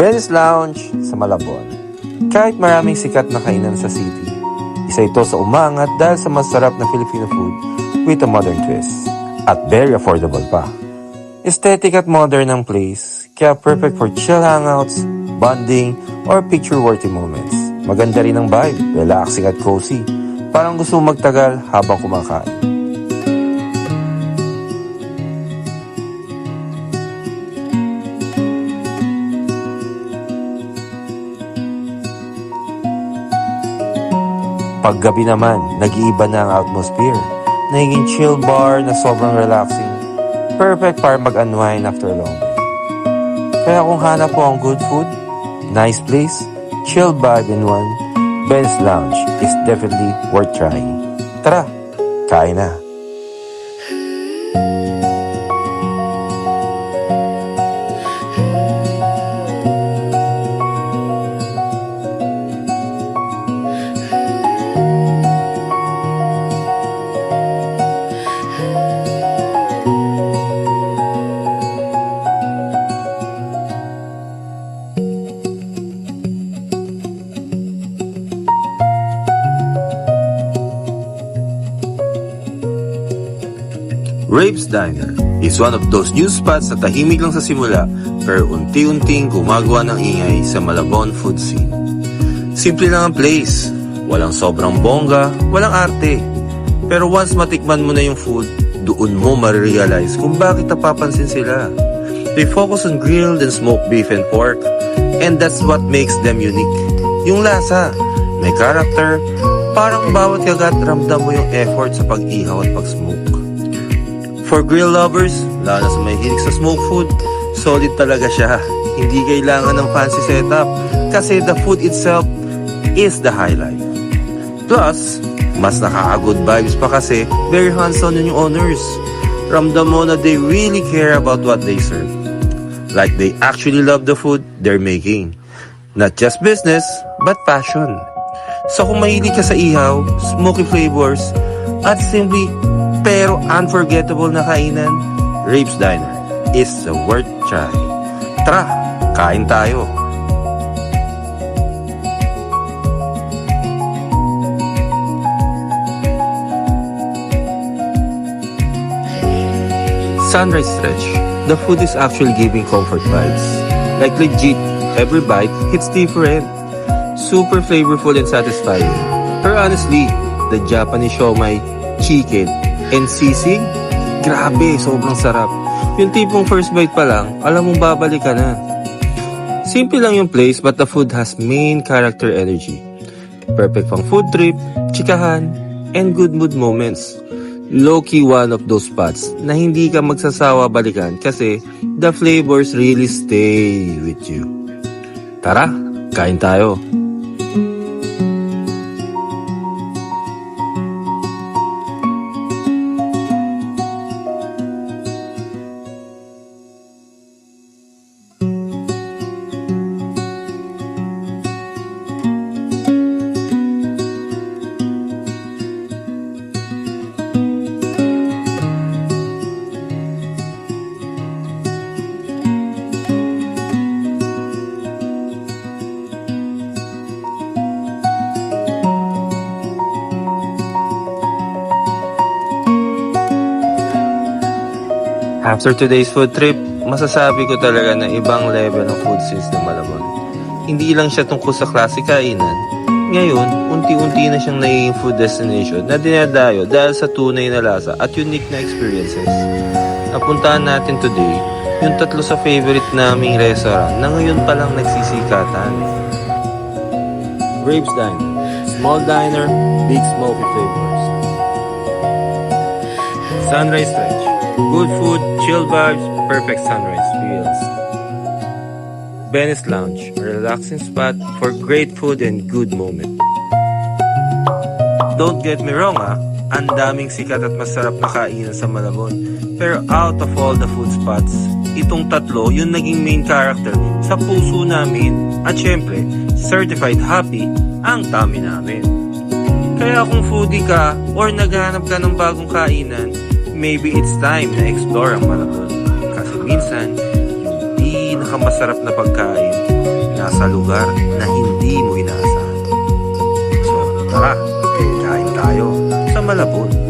Ben's Lounge sa Malabon. Kahit maraming sikat na kainan sa city, isa ito sa umangat dahil sa masarap na Filipino food with a modern twist. At very affordable pa. Aesthetic at modern ang place, kaya perfect for chill hangouts, bonding, or picture-worthy moments. Maganda rin ang vibe, relaxing at cozy. Parang gusto magtagal habang kumakain. Paggabi naman, nag-iiba na ang atmosphere. Naging chill bar na sobrang relaxing. Perfect para mag-unwind after a long day. Kaya kung hanap po ang good food, nice place, chill vibe in one, Ben's Lounge is definitely worth trying. Tara, kain na! Rape's Diner is one of those new spots na tahimik lang sa simula pero unti-unting gumagawa ng ingay sa Malabon food scene. Simple lang ang place, walang sobrang bongga, walang arte. Pero once matikman mo na yung food, doon mo marirealize kung bakit napapansin sila. They focus on grilled and smoked beef and pork, and that's what makes them unique. Yung lasa, may character, parang bawat kagat ramdam mo yung effort sa pag-ihaw at pag-smoke. For grill lovers, lalo na sa may hilig sa smoke food, solid talaga siya. Hindi kailangan ng fancy setup kasi the food itself is the highlight. Plus, mas nakaka-good vibes pa kasi very hands-on yung owners. Ramdam mo na they really care about what they serve. Like they actually love the food they're making. Not just business, but passion. So kung mahilig ka sa ihaw, smoky flavors, at simply pero unforgettable na kainan, Rape's Diner is a worth try. Tara, kain tayo! Sunrise Stretch. The food is actually giving comfort vibes. Like legit, every bite hits different. Super flavorful and satisfying. Pero honestly, the Japanese siomai, chicken, and sisig, grabe, sobrang sarap. Yung tipong first bite pa lang, alam mong babalik ka na. Simple lang yung place but the food has main character energy. Perfect pang food trip, chikahan, and good mood moments. Low-key one of those spots na hindi ka magsasawa balikan kasi the flavors really stay with you. Tara, kain tayo! After today's food trip, masasabi ko talaga na ibang level ng food scenes ng Malabon. Hindi lang siya tungkol sa classic kainan. Ngayon, unti-unti na siyang naging food destination na dinadayo dahil sa tunay na lasa at unique na experiences. Napuntahan natin today yung 3 sa favorite naming restaurant na ngayon pa lang nagsisikatan. Rape's Diner, small diner, big smoky flavors. Sunrise Stretch, good food, chill vibes, perfect sunrise feels. Ben's Lounge, a relaxing spot for great food and good moment. Don't get me wrong ang daming sikat at masarap na kainan sa Malabon. Pero out of all the food spots, itong 3 yung naging main character sa puso namin at syempre, certified happy ang tummy namin. Kaya kung foodie ka or naghahanap ka ng bagong kainan, maybe it's time na explore ang Malabon. Kasi minsan, yung pinakamasarap na pagkain, nasa lugar na hindi mo inaasahan. So, tara, kain tayo sa Malabon.